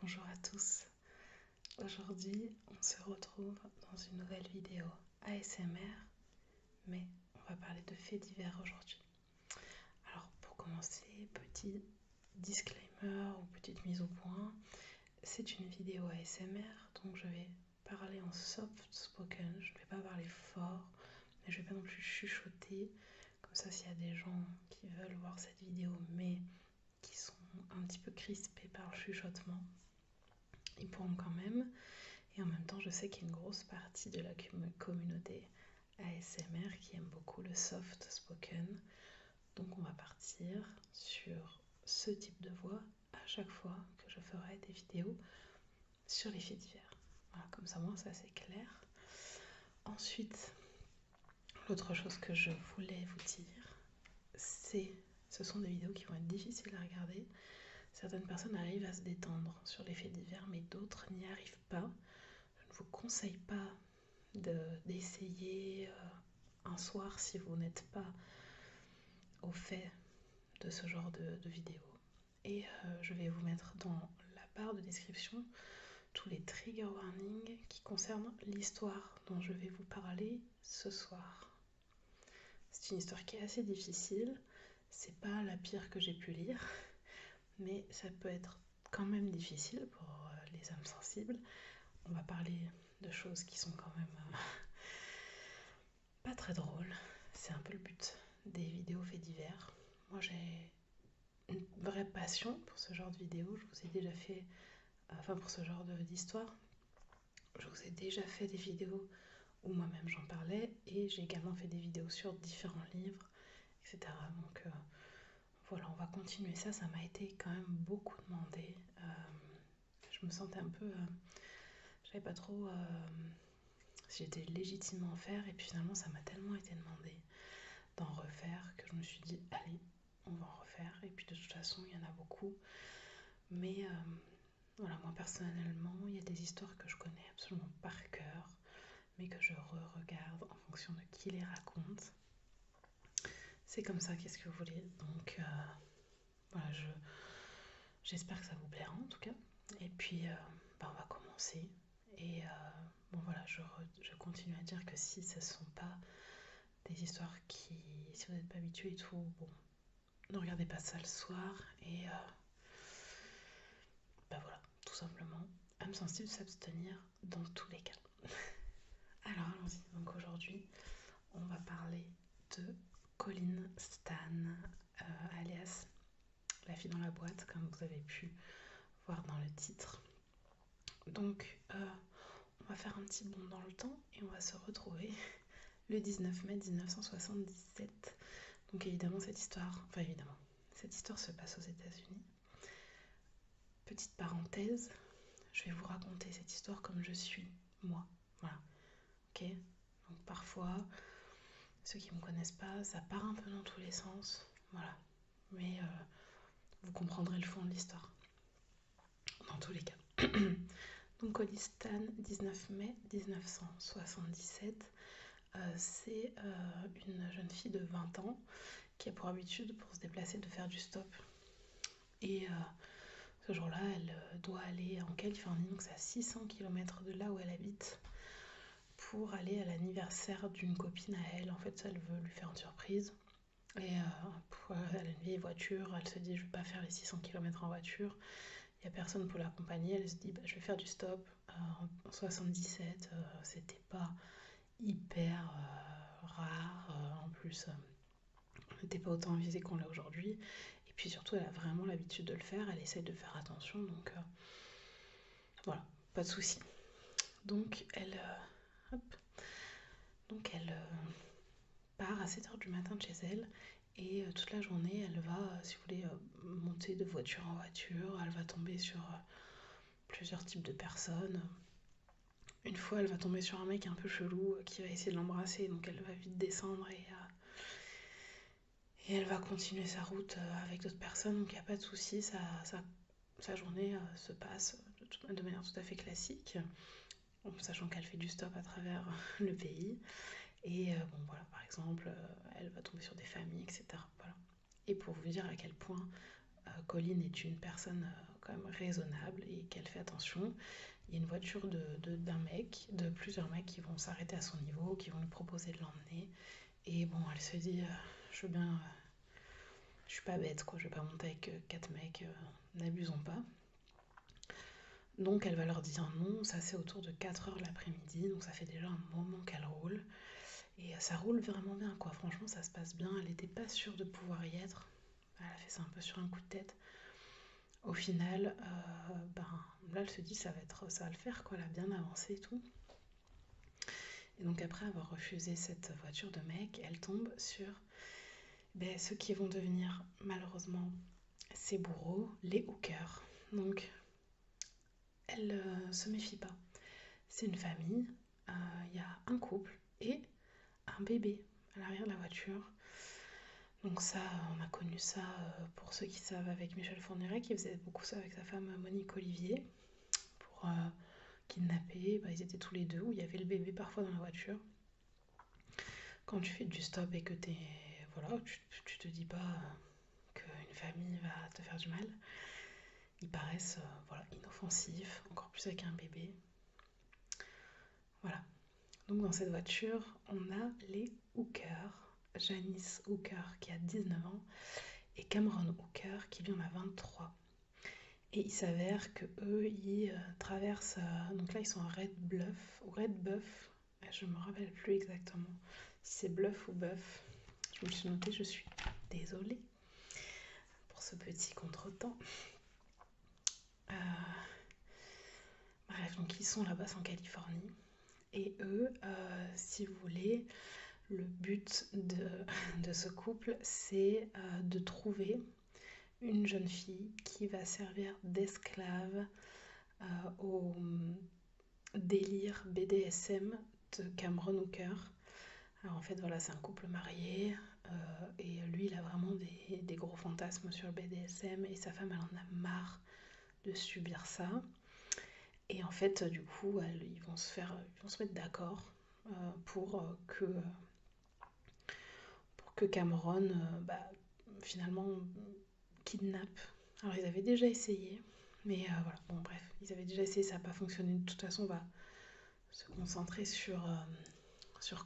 Bonjour à tous. Aujourd'hui, on se retrouve dans une nouvelle vidéo ASMR, mais on va parler de faits divers aujourd'hui. Alors, pour commencer, petit disclaimer ou petite mise au point, c'est une vidéo ASMR, donc je vais parler en soft spoken, je ne vais pas parler fort, mais je ne vais pas non plus chuchoter. Comme ça, s'il y a des gens qui veulent voir cette vidéo, mais qui sont un petit peu crispés par le chuchotement, ils pourront quand même. Et en même temps, je sais qu'il y a une grosse partie de la communauté ASMR qui aime beaucoup le soft spoken. Donc on va partir sur ce type de voix à chaque fois que je ferai des vidéos sur les faits divers. Voilà, comme ça moi ça c'est clair. Ensuite, l'autre chose que je voulais vous dire, ce sont des vidéos qui vont être difficiles à regarder. Certaines personnes arrivent à se détendre sur les faits divers, mais d'autres n'y arrivent pas. Je ne vous conseille pas d'essayer un soir si vous n'êtes pas au fait de ce genre de vidéo. Et je vais vous mettre dans la barre de description tous les trigger warnings qui concernent l'histoire dont je vais vous parler ce soir. C'est une histoire qui est assez difficile, c'est pas la pire que j'ai pu lire, mais ça peut être quand même difficile pour les âmes sensibles. On va parler de choses qui sont quand même pas très drôles. C'est un peu le but des vidéos faits divers. Moi j'ai une vraie passion pour ce genre de vidéos. Je vous ai déjà fait, pour ce genre d'histoire, je vous ai déjà fait des vidéos où moi-même j'en parlais et j'ai également fait des vidéos sur différents livres, etc. Donc voilà, on va continuer ça. Ça m'a été quand même beaucoup demandé. Je me sentais un peu, je savais pas trop si j'étais légitime à en faire, et puis finalement ça m'a tellement été demandé d'en refaire que je me suis dit allez, on va en refaire. Et puis de toute façon il y en a beaucoup, mais voilà, moi personnellement il y a des histoires que je connais absolument par cœur, mais que je re-regarde en fonction de qui les raconte. C'est comme ça, qu'est-ce que vous voulez. Donc voilà, j'espère que ça vous plaira en tout cas. Et puis on va commencer. Et bon voilà, je continue à dire que si ce ne sont pas des histoires qui, si vous n'êtes pas habitué et tout, bon, ne regardez pas ça le soir. Et voilà, tout simplement, âme sensible, s'abstenir dans tous les cas. Alors allons-y. Donc aujourd'hui, on va parler de Colin Stan, alias La fille dans la boîte, comme vous avez pu voir dans le titre. Donc on va faire un petit bond dans le temps et on va se retrouver le 19 mai 1977. Donc évidemment cette histoire se passe aux États-Unis. Petite parenthèse, je vais vous raconter cette histoire comme je suis, moi. Voilà. Ok. Donc parfois, ceux qui ne me connaissent pas, ça part un peu dans tous les sens. Voilà. Mais vous comprendrez le fond de l'histoire. Dans tous les cas. Donc Colin Stan, 19 mai 1977. C'est une jeune fille de 20 ans qui a pour habitude, pour se déplacer, de faire du stop. Et ce jour-là, elle doit aller en Californie, donc c'est à 600 km de là où elle habite, pour aller à l'anniversaire d'une copine à elle. En fait, ça, elle veut lui faire une surprise. Et elle a une vieille voiture, elle se dit je vais pas faire les 600 km en voiture, il n'y a personne pour l'accompagner, elle se dit je vais faire du stop. En 77, c'était pas hyper rare, en plus on n'était pas autant visé qu'on l'est aujourd'hui, et puis surtout elle a vraiment l'habitude de le faire, elle essaie de faire attention, donc voilà, pas de souci. Donc elle part à 7h du matin de chez elle, et toute la journée elle va, si vous voulez, monter de voiture en voiture, elle va tomber sur plusieurs types de personnes. Une fois elle va tomber sur un mec un peu chelou qui va essayer de l'embrasser, donc elle va vite descendre et elle va continuer sa route avec d'autres personnes, donc il n'y a pas de souci, sa journée se passe de manière tout à fait classique, sachant qu'elle fait du stop à travers le pays. Et bon voilà, par exemple, elle va tomber sur des familles, etc. Voilà. Et pour vous dire à quel point Colin est une personne quand même raisonnable et qu'elle fait attention. Il y a une voiture d'un mec, de plusieurs mecs qui vont s'arrêter à son niveau, qui vont lui proposer de l'emmener. Et bon, elle se dit, je veux bien, je suis pas bête quoi, je vais pas monter avec 4 mecs, n'abusons pas. Donc elle va leur dire non, ça c'est autour de 4h l'après-midi, donc ça fait déjà un moment qu'elle roule. Et ça roule vraiment bien quoi, franchement ça se passe bien, elle n'était pas sûre de pouvoir y être. Elle a fait ça un peu sur un coup de tête. Au final, là elle se dit ça va le faire quoi, elle a bien avancé et tout. Et donc après avoir refusé cette voiture de mec, elle tombe sur ceux qui vont devenir malheureusement ses bourreaux, les hookers. Donc elle se méfie pas. C'est une famille, il y a un couple et un bébé à l'arrière de la voiture. Donc ça, on a connu ça, pour ceux qui savent, avec Michel Fourniret, qui faisait beaucoup ça avec sa femme Monique Olivier, pour kidnapper. Ils étaient tous les deux, où il y avait le bébé parfois dans la voiture. Quand tu fais du stop et que voilà, tu te dis pas qu'une famille va te faire du mal. Ils paraissent inoffensifs, encore plus avec un bébé. Voilà. Donc dans cette voiture, on a les hookers. Janice Hooker qui a 19 ans et Cameron Hooker qui lui en a 23. Et il s'avère que eux ils traversent, donc là ils sont à Red Bluff, ou Red Buff, je me rappelle plus exactement si c'est Bluff ou Buff. Je me suis notée, je suis désolée pour ce petit contretemps. Bref, donc ils sont là-bas en Californie. Et eux, si vous voulez, le but de ce couple, c'est de trouver une jeune fille qui va servir d'esclave au délire BDSM de Cameron Hooker. Alors en fait, voilà, c'est un couple marié et lui, il a vraiment des gros fantasmes sur le BDSM et sa femme, elle en a marre de subir ça. Et en fait, du coup, ils vont se mettre d'accord pour que Cameron, finalement, kidnappe. Alors, ils avaient déjà essayé, mais voilà, bon, bref, ils avaient déjà essayé, ça n'a pas fonctionné. De toute façon, on va se concentrer sur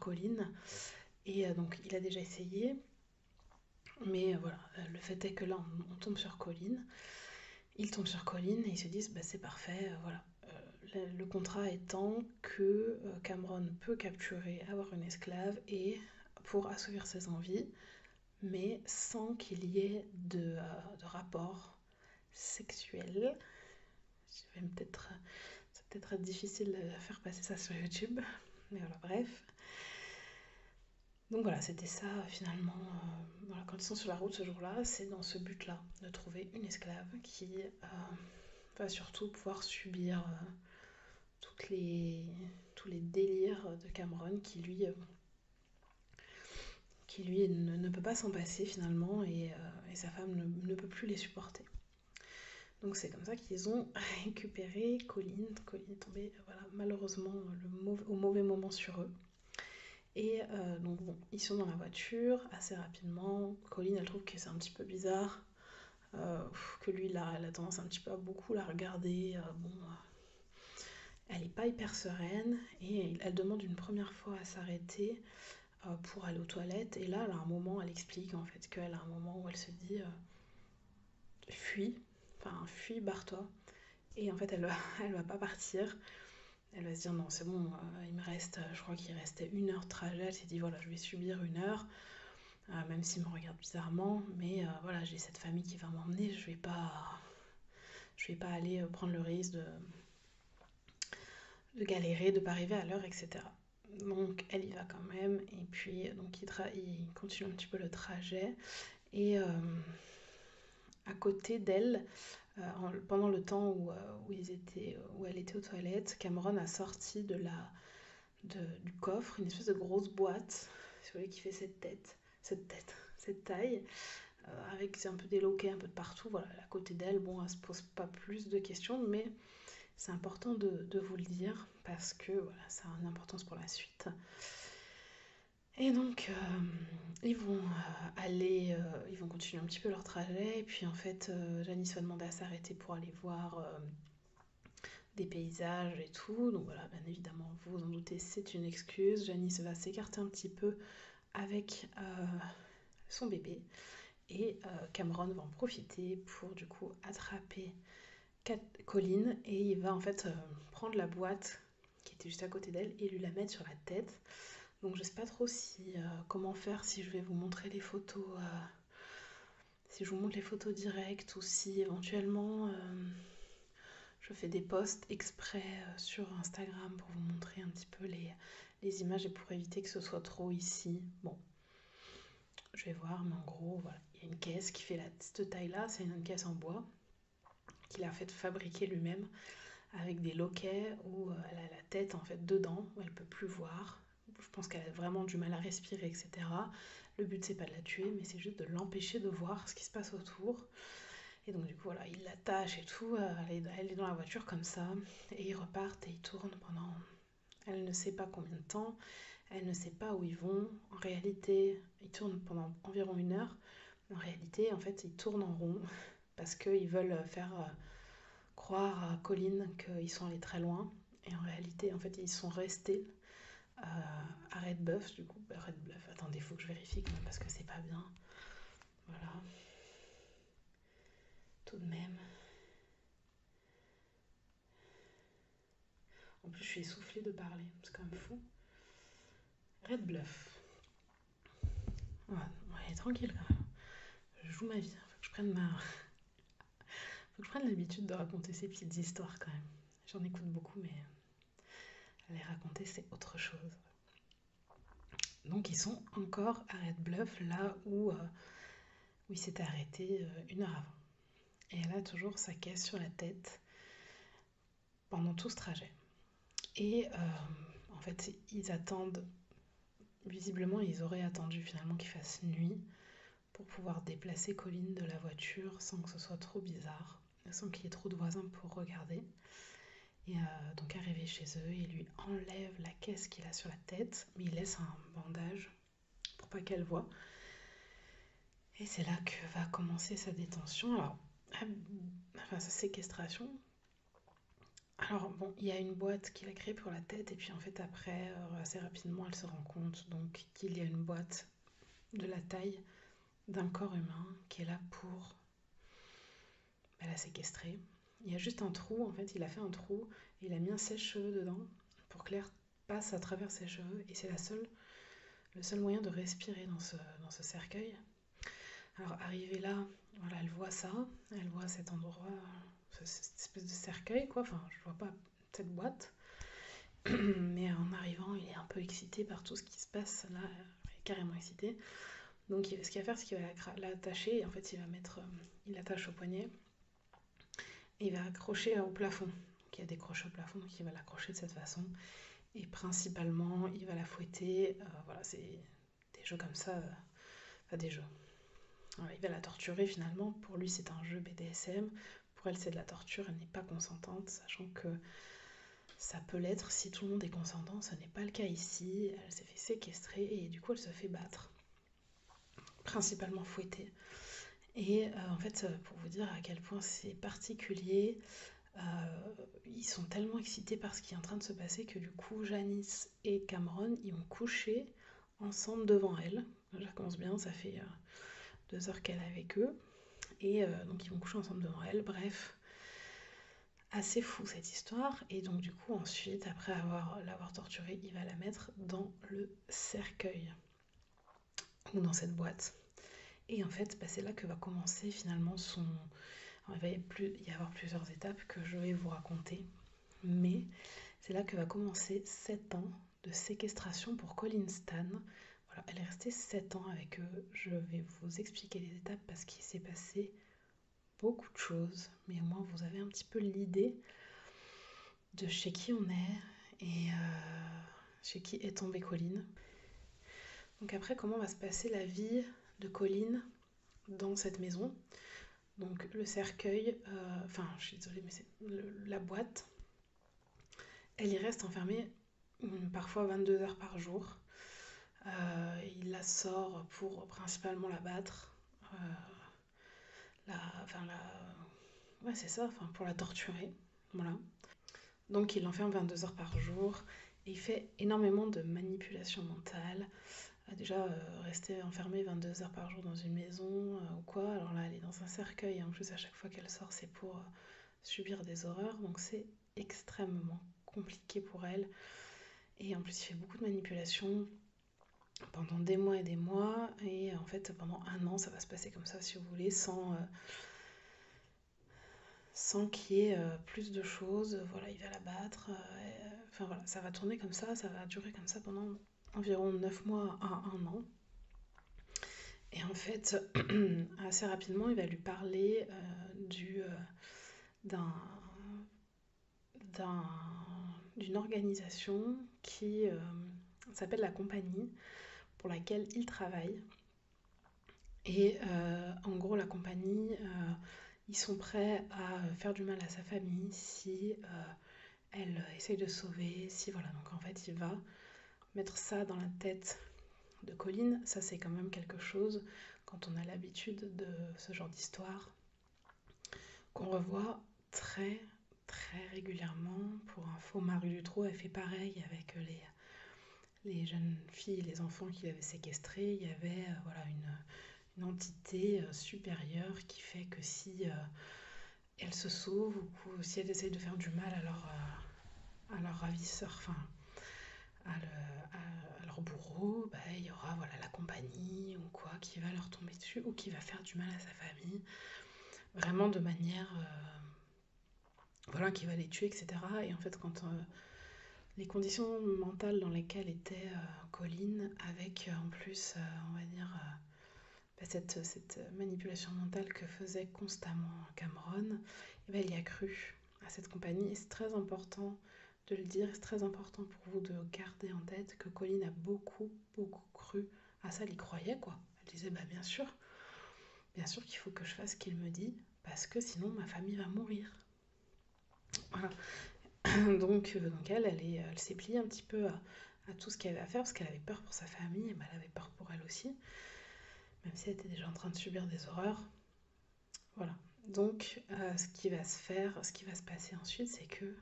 Colin. Et donc, il a déjà essayé, mais voilà, le fait est que là, on tombe sur Colin. Ils tombent sur Colin et ils se disent, c'est parfait, voilà. Le contrat étant que Cameron peut capturer, avoir une esclave et pour assouvir ses envies, mais sans qu'il y ait de rapport sexuel. Ça va peut-être être difficile de faire passer ça sur YouTube, mais voilà, bref. Donc voilà, c'était ça finalement. Voilà, quand ils sont sur la route ce jour-là, c'est dans ce but-là, de trouver une esclave qui va surtout pouvoir subir tous les délires de Cameron qui lui ne peut pas s'en passer finalement et sa femme ne peut plus les supporter. Donc c'est comme ça qu'ils ont récupéré Colin. Colin est tombé malheureusement au mauvais moment sur eux. Et donc bon, ils sont dans la voiture assez rapidement. Colin, elle trouve que c'est un petit peu bizarre, que lui, elle a tendance un petit peu à beaucoup la regarder. Elle n'est pas hyper sereine et elle demande une première fois à s'arrêter pour aller aux toilettes. Et là, elle a un moment, elle explique en fait qu'elle a un moment où elle se dit fuis, barre-toi. Et en fait, elle va pas partir. Elle va se dire non, c'est bon, il me reste, je crois qu'il restait 1 heure de trajet. Elle s'est dit voilà, je vais subir 1 heure, même s'il me regarde bizarrement, mais voilà, j'ai cette famille qui va m'emmener, je vais pas aller prendre le risque de galérer, de pas arriver à l'heure, etc. Donc elle y va quand même, et puis donc il continue un petit peu le trajet, et à côté d'elle, pendant le temps où elle était aux toilettes, Cameron a sorti du coffre une espèce de grosse boîte, si vous voyez, qui fait cette taille, avec un peu des loquets un peu de partout. Voilà, à côté d'elle, bon, elle se pose pas plus de questions, mais c'est important de vous le dire parce que voilà, ça a une importance pour la suite. Et donc, ils vont continuer un petit peu leur trajet. Et puis en fait, Janice va demander à s'arrêter pour aller voir des paysages et tout. Donc voilà, bien évidemment, vous vous en doutez, c'est une excuse. Janice va s'écarter un petit peu avec son bébé. Et Cameron va en profiter pour du coup attraper Colline. Et il va en fait prendre la boîte qui était juste à côté d'elle et lui la mettre sur la tête. Donc je sais pas trop si comment faire, si je vais vous montrer les photos, si je vous montre les photos directes ou si éventuellement je fais des posts exprès sur Instagram pour vous montrer un petit peu les images et pour éviter que ce soit trop ici. Bon, je vais voir, mais en gros, voilà. Il y a une caisse qui fait cette taille-là, c'est une caisse en bois qu'il a fait fabriquer lui-même avec des loquets où elle a la tête en fait dedans, où elle peut plus voir. Je pense qu'elle a vraiment du mal à respirer, etc. Le but c'est pas de la tuer, mais c'est juste de l'empêcher de voir ce qui se passe autour. Et donc du coup voilà, il l'attache et tout, elle est dans la voiture comme ça, et ils repartent et ils tournent pendant, elle ne sait pas combien de temps, elle ne sait pas où ils vont. En réalité, ils tournent pendant environ 1 heure. En réalité, en fait, ils tournent en rond parce qu'ils veulent faire croire à Colline qu'ils sont allés très loin. Et en réalité, en fait, ils sont restés à Red Bluff, du coup. Red Bluff, attendez, il faut que je vérifie quand même parce que c'est pas bien. Voilà. Tout de même. En plus, je suis essoufflée de parler, c'est quand même fou. Red Bluff. Ouais, tranquille quand même. Je joue ma vie. Faut que je prenne faut que je prenne l'habitude de raconter ces petites histoires quand même. J'en écoute beaucoup, mais les raconter, c'est autre chose. Donc, ils sont encore à Red Bluff, là où il s'était arrêté 1 heure avant. Et elle a toujours sa caisse sur la tête pendant tout ce trajet. Et en fait, ils attendent, visiblement, ils auraient attendu finalement qu'il fasse nuit pour pouvoir déplacer Colline de la voiture sans que ce soit trop bizarre, sans qu'il y ait trop de voisins pour regarder. Et donc arrivé chez eux, il lui enlève la caisse qu'il a sur la tête, mais il laisse un bandage pour pas qu'elle voie. Et c'est là que va commencer sa détention, enfin sa séquestration. Alors bon, il y a une boîte qu'il a créée pour la tête et puis en fait après, assez rapidement, elle se rend compte donc qu'il y a une boîte de la taille d'un corps humain qui est là pour la séquestrer. Il y a juste un trou, en fait, il a fait un trou et il a mis un sèche-cheveux dedans pour que l'air passe à travers ses cheveux et c'est le seul moyen de respirer dans ce cercueil. Alors arrivée là, voilà, elle voit ça, elle voit cet endroit, cette espèce de cercueil quoi, enfin je vois pas cette boîte, mais en arrivant il est un peu excité par tout ce qui se passe là, il est carrément excité. Donc ce qu'il va faire c'est qu'il va l'attacher, et en fait il l'attache au poignet et il va accrocher au plafond. Donc il y a des crochets au plafond, donc il va l'accrocher de cette façon et principalement il va la fouetter, voilà c'est des jeux comme ça, enfin des jeux. Il va la torturer finalement. Pour lui, c'est un jeu BDSM. Pour elle, c'est de la torture. Elle n'est pas consentante, sachant que ça peut l'être si tout le monde est consentant. Ce n'est pas le cas ici. Elle s'est fait séquestrer et du coup, elle se fait battre. Principalement fouettée. Et en fait, pour vous dire à quel point c'est particulier, ils sont tellement excités par ce qui est en train de se passer que du coup, Janice et Cameron, ils vont coucher ensemble devant elle. Ça commence bien, ça fait 2 heures qu'elle est avec eux. Et donc ils vont coucher ensemble devant elle, bref. Assez fou cette histoire. Et donc du coup ensuite, après l'avoir torturée, il va la mettre dans le cercueil. Ou dans cette boîte. Et en fait, c'est là que va commencer finalement son... Alors, il va y avoir plusieurs étapes que je vais vous raconter. Mais c'est là que va commencer 7 ans de séquestration pour Colline Stan. Voilà, elle est restée 7 ans avec eux. Je vais vous expliquer les étapes parce qu'il s'est passé beaucoup de choses, mais au moins vous avez un petit peu l'idée de chez qui on est et chez qui est tombée Colline. Donc après, comment va se passer la vie de Colline dans cette maison? Donc le cercueil, je suis désolée, mais c'est la boîte, elle y reste enfermée parfois 22 heures par jour. Il la sort pour principalement la battre. Ouais, c'est ça, enfin, pour la torturer. Voilà. Donc il l'enferme 22 heures par jour et il fait énormément de manipulation mentale. Déjà, rester enfermée 22 heures par jour dans une maison ou quoi, alors là elle est dans un cercueil et en plus à chaque fois qu'elle sort c'est pour subir des horreurs, donc c'est extrêmement compliqué pour elle. Et en plus il fait beaucoup de manipulation pendant des mois et des mois, et en fait pendant un an ça va se passer comme ça si vous voulez, sans qu'il y ait plus de choses. Voilà, il va la battre. Enfin voilà, ça va tourner comme ça va durer comme ça pendant environ 9 mois à un an. Et en fait, assez rapidement, il va lui parler d'un, d'une organisation qui s'appelle la compagnie pour laquelle il travaille. Et en gros, la compagnie, ils sont prêts à faire du mal à sa famille si elle essaye de sauver, si voilà. Donc en fait, il va mettre ça dans la tête de Colline. Ça, c'est quand même quelque chose, quand on a l'habitude de ce genre d'histoire, qu'on revoit très très régulièrement. Pour info, Marie Dutroux a fait pareil avec les jeunes filles et les enfants qu'il avait séquestrés. Il y avait voilà, une entité supérieure qui fait que si elles se sauvent ou si elles essayent de faire du mal à leur ravisseur, enfin à leur bourreau, bah, il y aura voilà, la compagnie ou quoi qui va leur tomber dessus ou qui va faire du mal à sa famille, vraiment de manière voilà, qui va les tuer, etc. Et en fait, quand les conditions mentales dans lesquelles était Colline, avec en plus, on va dire, cette manipulation mentale que faisait constamment Cameron, et ben, il y a cru à cette compagnie. Et c'est très important de le dire, c'est très important pour vous de garder en tête que Colline a beaucoup, beaucoup cru à ça. Elle y croyait, quoi. Elle disait, bah, bien sûr qu'il faut que je fasse ce qu'il me dit, parce que sinon ma famille va mourir. Voilà. donc elle s'est pliée un petit peu à tout ce qu'elle avait à faire, parce qu'elle avait peur pour sa famille, et ben, elle avait peur pour elle aussi, même si elle était déjà en train de subir des horreurs. Voilà. Donc, ce qui va se passer ensuite, c'est que,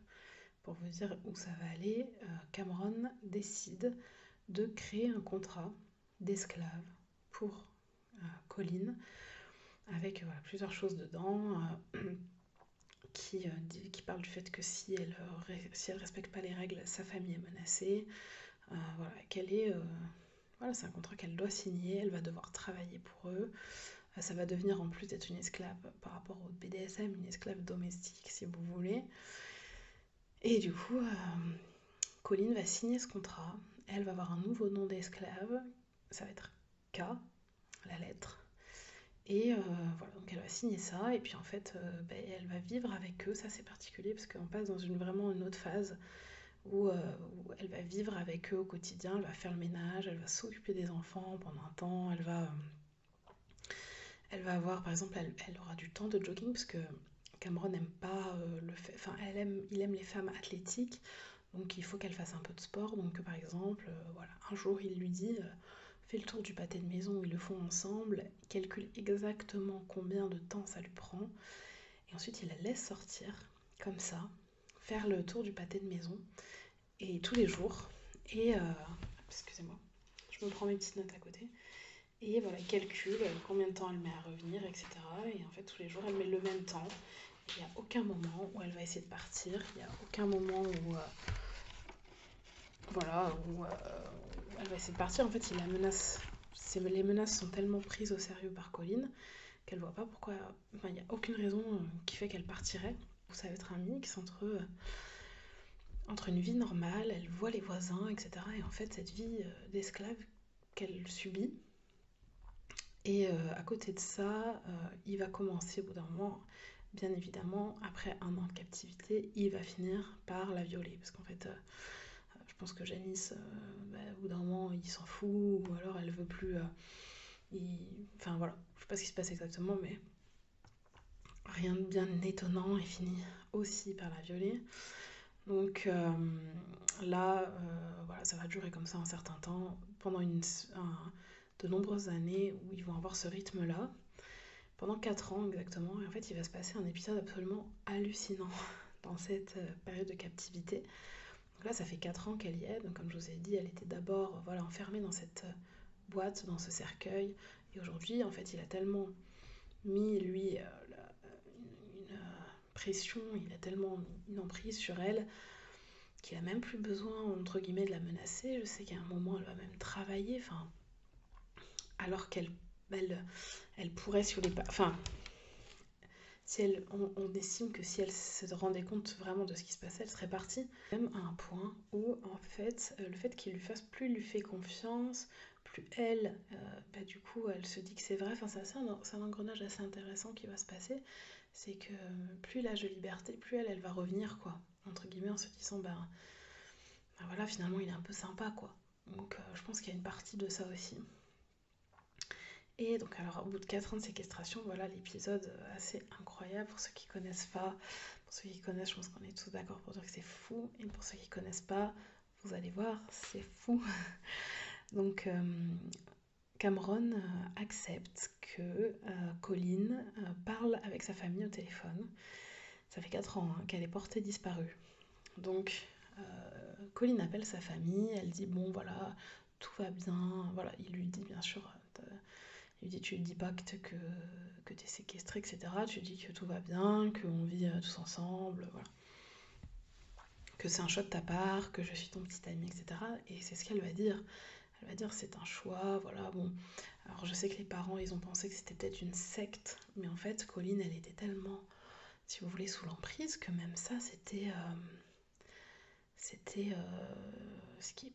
pour vous dire où ça va aller, Cameron décide de créer un contrat d'esclave pour Colline, avec voilà, plusieurs choses dedans, qui parle du fait que si elle respecte pas les règles, sa famille est menacée. Voilà, voilà, c'est un contrat qu'elle doit signer, elle va devoir travailler pour eux. Ça va devenir, en plus d'être une esclave par rapport au BDSM, une esclave domestique, si vous voulez. Et du coup, Colline va signer ce contrat. Elle va avoir un nouveau nom d'esclave. Ça va être K, la lettre. Et voilà, donc elle va signer ça. Et puis en fait, elle va vivre avec eux. Ça, c'est particulier parce qu'on passe dans vraiment une autre phase où elle va vivre avec eux au quotidien. Elle va faire le ménage, elle va s'occuper des enfants pendant un temps. Elle va avoir, par exemple, elle aura du temps de jogging parce que Cameron n'aime pas le fait, enfin, il aime les femmes athlétiques, donc il faut qu'elle fasse un peu de sport. Donc, par exemple, voilà, un jour il lui dit fais le tour du pâté de maison, ils le font ensemble, il calcule exactement combien de temps ça lui prend, et ensuite il la laisse sortir comme ça, faire le tour du pâté de maison, et tous les jours, et excusez-moi, je me prends mes petites notes à côté. Et voilà, elle calcule combien de temps elle met à revenir, etc. Et en fait, tous les jours, elle met le même temps. Il n'y a aucun moment où elle va essayer de partir. Il n'y a aucun moment où, voilà, où elle va essayer de partir. En fait, les menaces sont tellement prises au sérieux par Colline qu'elle voit pas pourquoi. Enfin, il n'y a aucune raison qui fait qu'elle partirait. Ça va être un mix entre une vie normale, elle voit les voisins, etc. Et en fait, cette vie d'esclave qu'elle subit. Et à côté de ça, il va commencer au bout d'un moment, bien évidemment, après un an de captivité, il va finir par la violer. Parce qu'en fait, je pense que Janice, au bout d'un moment, il s'en fout, ou alors elle veut plus. Enfin voilà, je sais pas ce qui se passe exactement, mais rien de bien étonnant, il finit aussi par la violer. Donc là, voilà, ça va durer comme ça un certain temps, pendant de nombreuses années où ils vont avoir ce rythme-là, pendant 4 ans exactement. Et en fait, il va se passer un épisode absolument hallucinant dans cette période de captivité. Donc là, ça fait 4 ans qu'elle y est. Donc comme je vous ai dit, elle était d'abord voilà, enfermée dans cette boîte, dans ce cercueil. Et aujourd'hui, en fait, il a tellement mis, lui, une pression, il a tellement une emprise sur elle qu'il a même plus besoin, entre guillemets, de la menacer. Je sais qu'à un moment, elle va même travailler, enfin, alors elle pourrait, si vous voulez pas... Enfin, si on estime que si elle se rendait compte vraiment de ce qui se passait, elle serait partie. Même à un point où, en fait, le fait qu'il lui fasse, plus il lui fait confiance, plus elle, du coup, elle se dit que c'est vrai. Enfin, c'est un engrenage assez intéressant qui va se passer. C'est que plus il a de liberté, plus elle va revenir, quoi. Entre guillemets, en se disant, voilà, finalement, il est un peu sympa, quoi. Donc, je pense qu'il y a une partie de ça aussi. Et donc, alors, au bout de 4 ans de séquestration, voilà l'épisode assez incroyable. Pour ceux qui connaissent pas, pour ceux qui connaissent, je pense qu'on est tous d'accord pour dire que c'est fou. Et pour ceux qui connaissent pas, vous allez voir, c'est fou. Donc, Cameron accepte que Colin parle avec sa famille au téléphone. Ça fait 4 ans qu'elle est portée disparue. Donc, Colin appelle sa famille, elle dit bon voilà, tout va bien. Voilà, il lui dit bien sûr, il lui dit tu lui dis pas que t'es séquestré, etc. Tu lui dis que tout va bien, qu'on vit tous ensemble, voilà. Que c'est un choix de ta part, que je suis ton petit ami, etc. Et c'est ce qu'elle va dire. Elle va dire c'est un choix, voilà, bon. Alors je sais que les parents, ils ont pensé que c'était peut-être une secte, mais en fait, Colline, elle était tellement, si vous voulez, sous l'emprise, que même ça, c'était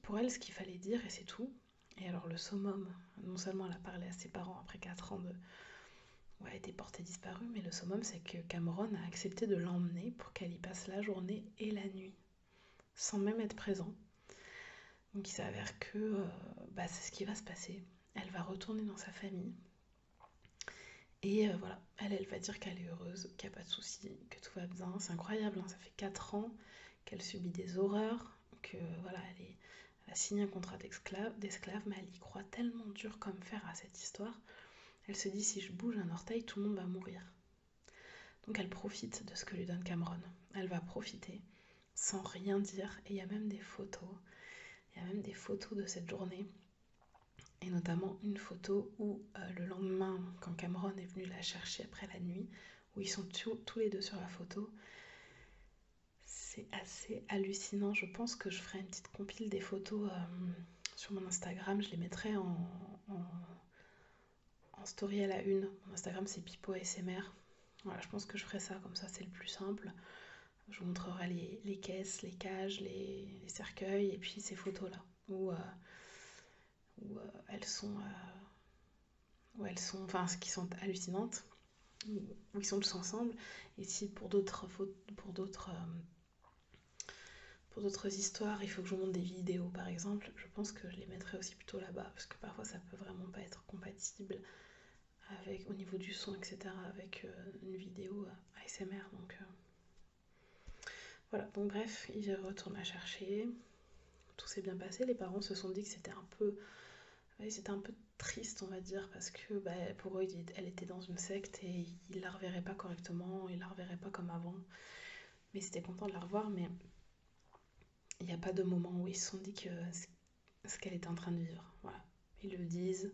pour elle ce qu'il fallait dire, et c'est tout. Et alors le summum, non seulement elle a parlé à ses parents après 4 ans de... où elle était portée disparue, mais le summum, c'est que Cameron a accepté de l'emmener pour qu'elle y passe la journée et la nuit, sans même être présent. Donc il s'avère que c'est ce qui va se passer. Elle va retourner dans sa famille. Et voilà, elle va dire qu'elle est heureuse, qu'il n'y a pas de souci, que tout va bien. C'est incroyable, hein, ça fait 4 ans qu'elle subit des horreurs, que voilà, elle a signé un contrat d'esclave, mais elle y croit tellement dur comme fer à cette histoire. Elle se dit, si je bouge un orteil, tout le monde va mourir. Donc elle profite de ce que lui donne Cameron. Elle va profiter sans rien dire. Et il y a même des photos. Il y a même des photos de cette journée. Et notamment une photo où le lendemain, quand Cameron est venu la chercher après la nuit, où ils sont tous les deux sur la photo, c'est assez hallucinant. Je pense que je ferai une petite compile des photos sur mon Instagram. Je les mettrai en story à la une. Mon Instagram, c'est Pipo ASMR. Voilà, je pense que je ferai ça, comme ça c'est le plus simple. Je vous montrerai les caisses, les cages, les cercueils, et puis ces photos-là, où elles sont... enfin, qui sont hallucinantes, où ils sont tous ensemble. Et si pour d'autres histoires, il faut que je vous montre des vidéos par exemple, je pense que je les mettrai aussi plutôt là-bas, parce que parfois ça peut vraiment pas être compatible avec, au niveau du son, etc., avec une vidéo ASMR. Donc voilà, donc bref, il retourne la chercher. Tout s'est bien passé. Les parents se sont dit que c'était un peu triste, on va dire, parce que pour eux, elle était dans une secte et ils la reverraient pas correctement, ils la reverraient pas comme avant. Mais ils étaient contents de la revoir, mais il n'y a pas de moment où ils se sont dit que ce qu'elle était en train de vivre. Voilà. Ils le disent.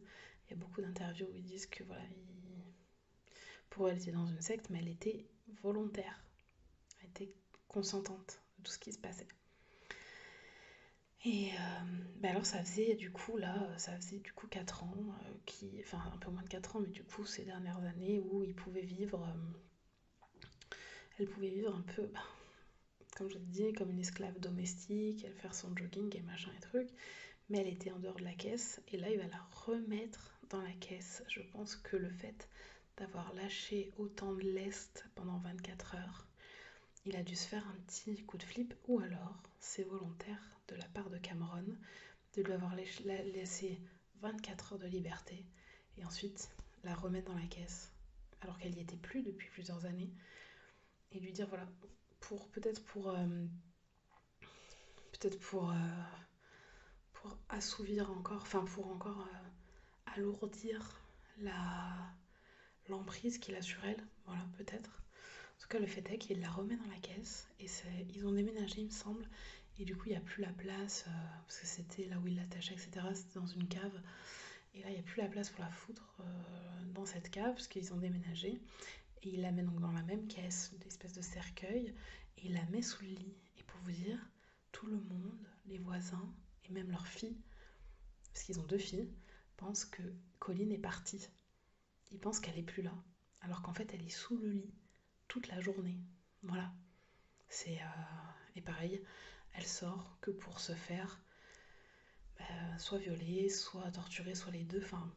Il y a beaucoup d'interviews où ils disent que voilà, pour eux, elle était dans une secte, mais elle était volontaire. Elle était consentante de tout ce qui se passait. Et alors ça faisait du coup 4 ans, enfin un peu moins de 4 ans, mais du coup ces dernières années où elle pouvait vivre un peu, comme je te disais, comme une esclave domestique, elle faire son jogging et machin et truc, mais elle était en dehors de la caisse, et là il va la remettre dans la caisse. Je pense que le fait d'avoir lâché autant de lest pendant 24 heures, il a dû se faire un petit coup de flip, ou alors c'est volontaire de la part de Cameron de lui avoir laissé 24 heures de liberté et ensuite la remettre dans la caisse alors qu'elle n'y était plus depuis plusieurs années, et lui dire voilà, peut-être pour peut-être pour assouvir encore, enfin pour encore alourdir l'emprise qu'il a sur elle, voilà, peut-être. En tout cas, le fait est qu'il la remet dans la caisse, et ils ont déménagé, il me semble, et du coup, il n'y a plus la place, parce que c'était là où il l'attachait, etc., c'était dans une cave, et là, il n'y a plus la place pour la foutre dans cette cave, parce qu'ils ont déménagé, et il la met donc dans la même caisse, d'espèce de cercueil, et il la met sous le lit. Et pour vous dire, tout le monde, les voisins, et même leurs filles, parce qu'ils ont 2 filles, pensent que Colline est partie. Ils pensent qu'elle est plus là, alors qu'en fait, elle est sous le lit toute la journée. Voilà. Et pareil, elle sort que pour se faire soit violer, soit torturer, soit les deux. Enfin,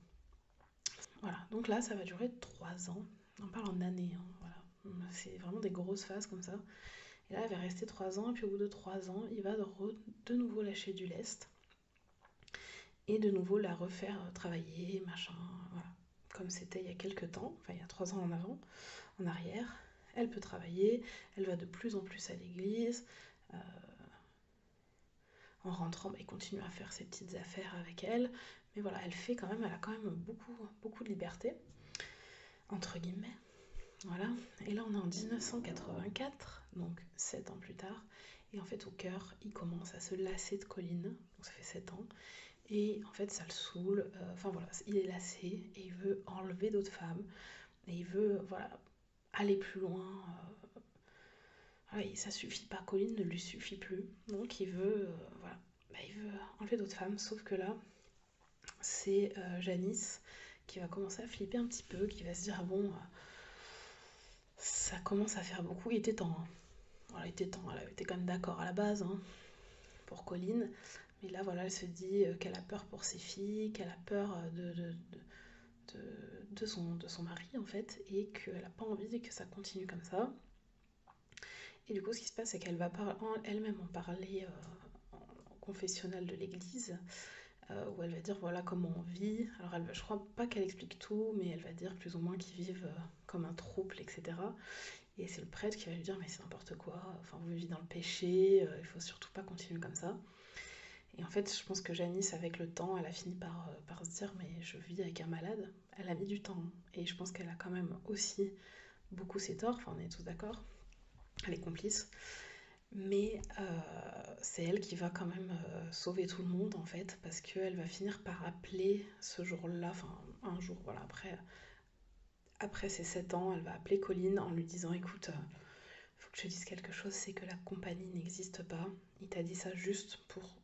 voilà. Donc là, ça va durer 3 ans. On parle en années. Hein, voilà. C'est vraiment des grosses phases comme ça. Et là, elle va rester 3 ans. Et puis au bout de 3 ans, il va de nouveau lâcher du lest. Et de nouveau la refaire travailler, machin. Voilà. Comme c'était il y a quelques temps. Enfin, il y a 3 ans en arrière. Elle peut travailler. Elle va de plus en plus à l'église. En rentrant, il continue à faire ses petites affaires avec elle. Mais voilà, elle a quand même beaucoup de liberté, entre guillemets. Voilà. Et là, on est en 1984, donc 7 ans plus tard. Et en fait, au cœur, il commence à se lasser de Colline. Donc ça fait 7 ans. Et en fait, ça le saoule. Enfin voilà, il est lassé et il veut enlever d'autres femmes. Et il veut, voilà, aller plus loin. Voilà, ça suffit pas. Colline ne lui suffit plus. Donc il veut, voilà, il veut enlever d'autres femmes. Sauf que là, c'est Janice qui va commencer à flipper un petit peu, qui va se dire ah bon, ça commence à faire beaucoup, il était temps. Hein. Voilà, il était temps, elle était quand même d'accord à la base hein, pour Colline, mais là voilà, elle se dit qu'elle a peur pour ses filles, qu'elle a peur de son mari en fait, et qu'elle n'a pas envie que ça continue comme ça. Et du coup, ce qui se passe, c'est qu'elle va elle-même en parler en confessionnal de l'église, où elle va dire voilà comment on vit. Alors je crois pas qu'elle explique tout, mais elle va dire plus ou moins qu'ils vivent comme un trouble, etc. Et c'est le prêtre qui va lui dire mais c'est n'importe quoi, enfin vous vivez dans le péché, il faut surtout pas continuer comme ça. Et en fait je pense que Janice avec le temps elle a fini par se dire mais je vis avec un malade. Elle a mis du temps et je pense qu'elle a quand même aussi beaucoup ses torts, enfin on est tous d'accord, elle est complice. Mais c'est elle qui va quand même sauver tout le monde en fait, parce qu'elle va finir par appeler ce jour-là, enfin un jour, voilà, après ses 7 ans, elle va appeler Colline en lui disant écoute, faut que je te dise quelque chose, c'est que la compagnie n'existe pas. Il t'a dit ça juste pour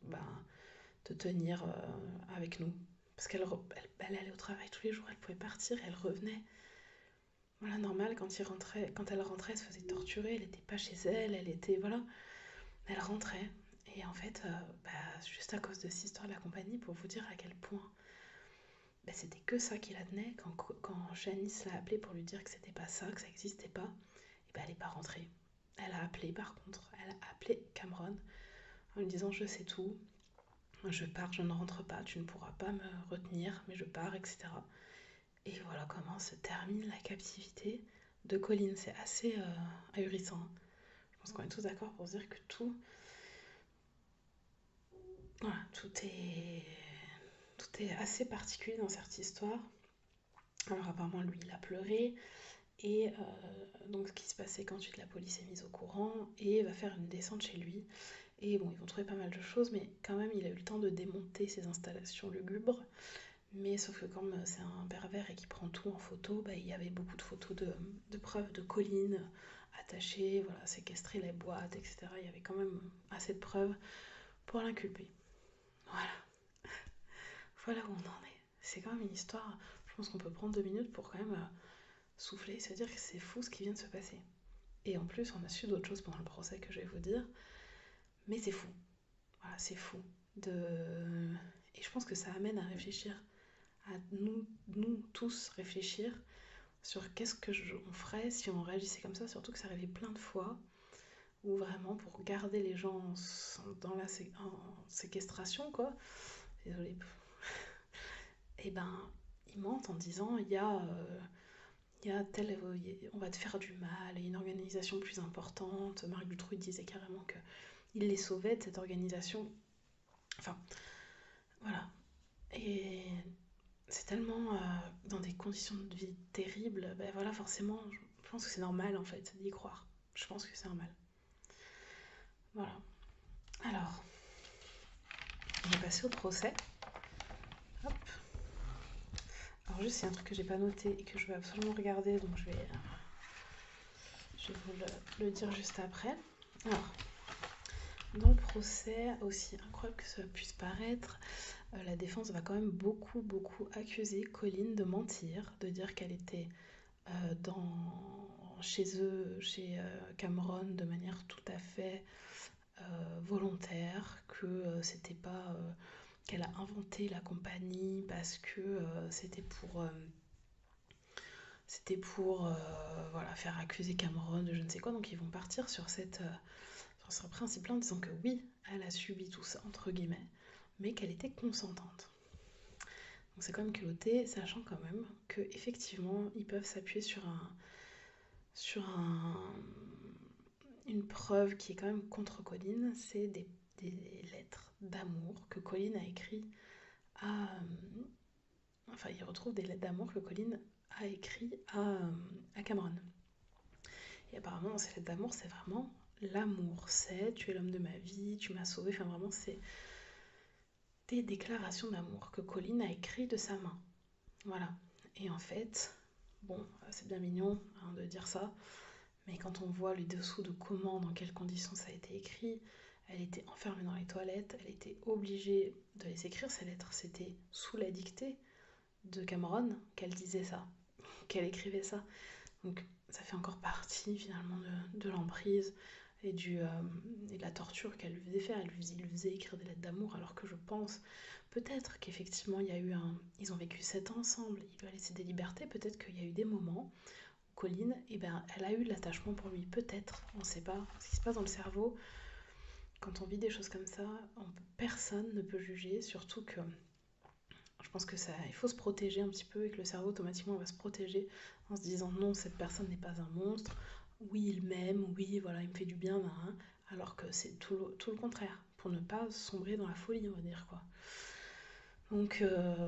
te tenir avec nous. Parce elle allait au travail tous les jours, elle pouvait partir, elle revenait. Voilà, normal, quand elle rentrait, elle se faisait torturer, elle n'était pas chez elle, elle était, voilà, elle rentrait. Et en fait, juste à cause de cette histoire de la compagnie, pour vous dire à quel point c'était que ça qui la tenait, quand Janice l'a appelée pour lui dire que c'était pas ça, que ça n'existait pas, et elle n'est pas rentrée. Elle a appelé par contre, elle a appelé Cameron en lui disant je sais tout, je pars, je ne rentre pas, tu ne pourras pas me retenir, mais je pars, etc. Et voilà comment se termine la captivité de Colline. C'est assez ahurissant. Je pense qu'on est tous d'accord pour se dire que voilà, tout est assez particulier dans cette histoire. Alors apparemment lui il a pleuré et donc ce qui se passait qu'ensuite la police est mise au courant et va faire une descente chez lui. Et bon, ils vont trouver pas mal de choses, mais quand même, il a eu le temps de démonter ses installations lugubres. Mais sauf que comme c'est un pervers et qui prend tout en photo, il y avait beaucoup de photos de preuves de Colline attachées, voilà, séquestrer les boîtes, etc. Il y avait quand même assez de preuves pour l'inculper. Voilà. Voilà où on en est. C'est quand même une histoire, je pense qu'on peut prendre 2 minutes pour quand même souffler et se dire que c'est fou ce qui vient de se passer. Et en plus, on a su d'autres choses pendant le procès que je vais vous dire, mais c'est fou. Voilà, c'est fou. Et je pense que ça amène à réfléchir, à nous tous réfléchir sur qu'est-ce on ferait si on réagissait comme ça, surtout que ça arrivait plein de fois, où vraiment pour garder les gens en séquestration, quoi, désolée, et ils mentent en disant il y a on va te faire du mal, il y a une organisation plus importante. Marc Dutroux disait carrément que il les sauvait de cette organisation. Enfin, voilà. Et c'est tellement dans des conditions de vie terribles, ben voilà, forcément, je pense que c'est normal en fait d'y croire. Je pense que c'est normal. Voilà. Alors, on va passer au procès. Hop. Alors juste, il y a un truc que j'ai pas noté et que je vais absolument regarder, donc je vais vous le dire juste après. Alors, dans le procès, aussi incroyable que cela puisse paraître, la défense va quand même beaucoup accuser Colline de mentir, de dire qu'elle était chez eux, chez Cameron, de manière tout à fait volontaire, que c'était pas qu'elle a inventé la compagnie parce que c'était pour voilà, faire accuser Cameron de je ne sais quoi. Donc ils vont partir sur ce principe-là en disant que oui, elle a subi tout ça, entre guillemets, mais qu'elle était consentante. Donc c'est quand même culotté, sachant quand même qu'effectivement, ils peuvent s'appuyer sur une preuve qui est quand même contre Colline, c'est des lettres d'amour que Colline a écrites à... Enfin, il retrouve des lettres d'amour que Colline a écrites à Cameron. Et apparemment, dans ces lettres d'amour, c'est vraiment l'amour. C'est tu es l'homme de ma vie, tu m'as sauvé. Enfin, vraiment, c'est des déclarations d'amour que Colline a écrites de sa main. Voilà. Et en fait, bon, c'est bien mignon hein, de dire ça, mais quand on voit le dessous de comment, dans quelles conditions ça a été écrit, elle était enfermée dans les toilettes, elle était obligée de les écrire, ces lettres. C'était sous la dictée de Cameron qu'elle disait ça, qu'elle écrivait ça. Donc ça fait encore partie finalement de l'emprise et de la torture qu'elle lui faisait faire. Elle lui faisait écrire des lettres d'amour, alors que je pense peut-être qu'effectivement ils ont vécu 7 ans ensemble, il lui a laissé des libertés, peut-être qu'il y a eu des moments où Colline, elle a eu de l'attachement pour lui, peut-être, on ne sait pas ce qui se passe dans le cerveau. Quand on vit des choses comme ça, personne ne peut juger, surtout que je pense que il faut se protéger un petit peu et que le cerveau automatiquement va se protéger en se disant non, cette personne n'est pas un monstre, oui, il m'aime, oui, voilà, il me fait du bien, hein, alors que c'est tout le contraire, pour ne pas sombrer dans la folie, on va dire, quoi. Donc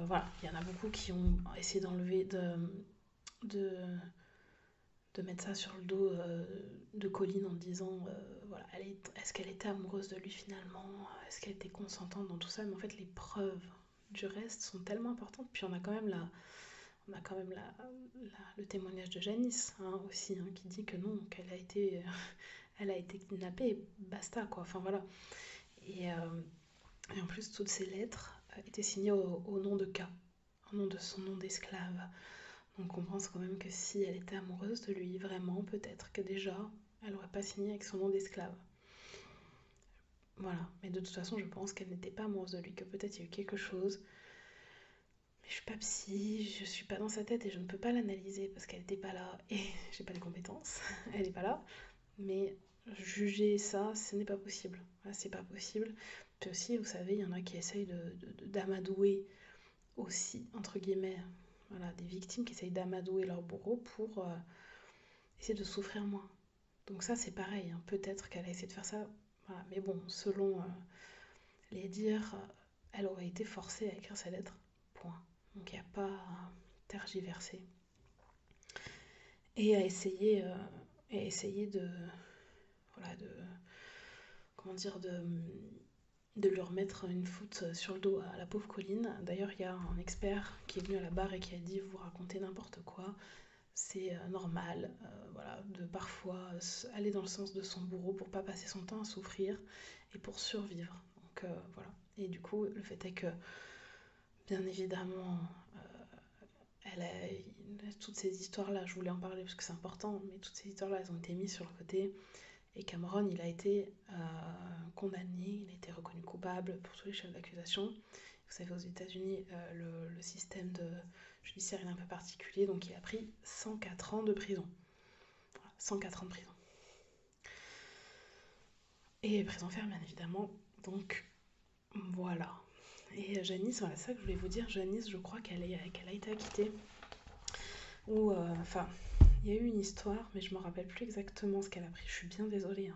voilà, il y en a beaucoup qui ont essayé d'enlever, de mettre ça sur le dos de Colline en disant voilà, est-ce qu'elle était amoureuse de lui finalement, est-ce qu'elle était consentante dans tout ça, mais en fait les preuves du reste sont tellement importantes. Puis on a quand même le témoignage de Janice hein, aussi hein, qui dit que non, qu'elle a été elle a été kidnappée, basta quoi, enfin voilà. Et en plus toutes ces lettres étaient signées au nom de K, au nom de son nom d'esclave. Donc on pense quand même que si elle était amoureuse de lui, vraiment, peut-être que déjà, elle n'aurait pas signé avec son nom d'esclave. Voilà, mais de toute façon, je pense qu'elle n'était pas amoureuse de lui, que peut-être il y a eu quelque chose. Mais je suis pas psy, je suis pas dans sa tête et je ne peux pas l'analyser parce qu'elle n'était pas là et j'ai pas les compétences. Elle n'est pas là. Mais juger ça, ce n'est pas possible. Voilà, c'est pas possible. Puis aussi, vous savez, il y en a qui essayent d'amadouer aussi, entre guillemets, voilà, des victimes qui essayent d'amadouer leur bourreau pour essayer de souffrir moins. Donc ça, c'est pareil. Hein. Peut-être qu'elle a essayé de faire ça. Voilà. Mais bon, selon les dires, elle aurait été forcée à écrire sa lettre. Point. Donc il n'y a pas à tergiverser. Et à essayer, de... Voilà, comment dire, de lui remettre une faute sur le dos à la pauvre Colline. D'ailleurs, il y a un expert qui est venu à la barre et qui a dit vous racontez n'importe quoi. C'est normal voilà, de parfois aller dans le sens de son bourreau pour pas passer son temps à souffrir et pour survivre. Donc voilà. Et du coup, le fait est que, bien évidemment, toutes ces histoires-là, je voulais en parler parce que c'est important, mais toutes ces histoires-là, elles ont été mises sur le côté. Et Cameron, il a été condamné, il a été reconnu coupable pour tous les chefs d'accusation. Vous savez, aux États-Unis, le système judiciaire est un peu particulier, donc il a pris 104 ans de prison. Voilà, 104 ans de prison. Et prison ferme, bien évidemment. Donc, voilà. Et Janice, voilà, c'est ça que je voulais vous dire. Janice, je crois qu'elle a été acquittée. Ou, il y a eu une histoire, mais je ne me rappelle plus exactement ce qu'elle a pris. Je suis bien désolée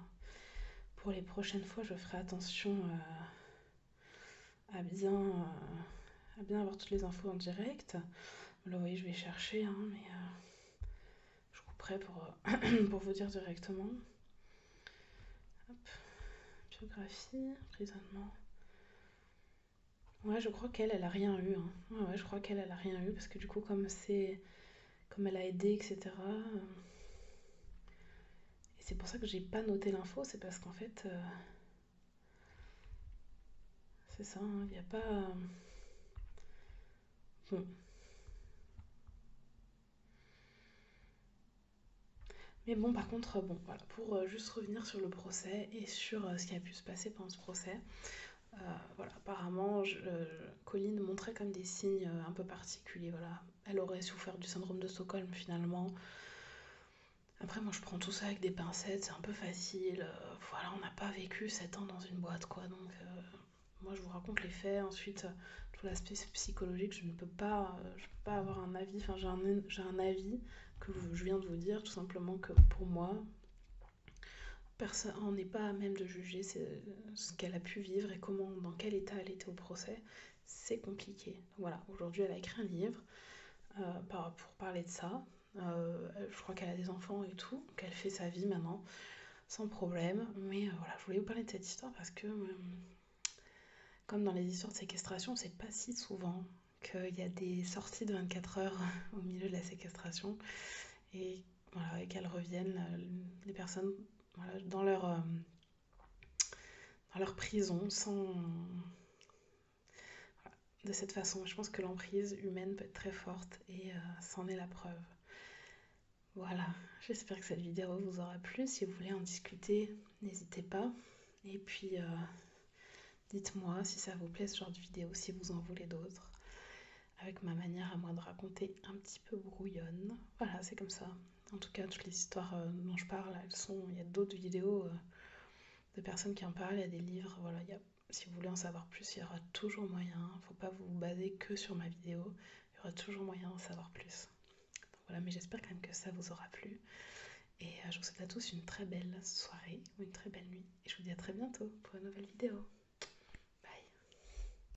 pour les prochaines fois, je ferai attention à bien avoir toutes les infos en direct. Là, oui, je vais chercher, hein, mais je couperai pour vous dire directement. Hop. Biographie, emprisonnement. Ouais, je crois elle a rien eu. Hein. Ouais, je crois elle a rien eu parce que du coup, comme elle a aidé, etc. Et c'est pour ça que j'ai pas noté l'info, c'est parce qu'en fait, c'est ça, il n'y a pas. Bon. Mais bon, par contre, bon, voilà, pour juste revenir sur le procès et sur ce qui a pu se passer pendant ce procès, voilà, apparemment, Colline montrait comme des signes un peu particuliers, voilà. Elle aurait souffert du syndrome de Stockholm finalement. Après, moi, je prends tout ça avec des pincettes, c'est un peu facile. Voilà, on n'a pas vécu 7 ans dans une boîte, quoi. Donc, moi, je vous raconte les faits. Ensuite, tout l'aspect psychologique, je peux pas avoir un avis. Enfin, j'ai un avis je viens de vous dire, tout simplement que pour moi, personne, on n'est pas à même de juger ce qu'elle a pu vivre et dans quel état elle était au procès. C'est compliqué. Voilà, aujourd'hui, elle a écrit un livre pour parler de ça. Je crois qu'elle a des enfants et tout, qu'elle fait sa vie maintenant sans problème. Mais voilà, je voulais vous parler de cette histoire parce que, comme dans les histoires de séquestration, c'est pas si souvent qu'il y a des sorties de 24 heures au milieu de la séquestration et, voilà, et qu'elles reviennent, les personnes, voilà, dans leur prison sans. Voilà, de cette façon. Je pense que l'emprise humaine peut être très forte et c'en est la preuve. Voilà, j'espère que cette vidéo vous aura plu. Si vous voulez en discuter, n'hésitez pas. Et puis, dites-moi si ça vous plaît ce genre de vidéo, si vous en voulez d'autres. Avec ma manière à moi de raconter un petit peu brouillonne. Voilà, c'est comme ça. En tout cas, toutes les histoires dont je parle, il y a d'autres vidéos de personnes qui en parlent, il y a des livres, voilà, si vous voulez en savoir plus, il y aura toujours moyen. Il ne faut pas vous baser que sur ma vidéo, il y aura toujours moyen d'en savoir plus. Donc voilà, mais j'espère quand même que ça vous aura plu. Et je vous souhaite à tous une très belle soirée ou une très belle nuit. Et je vous dis à très bientôt pour une nouvelle vidéo.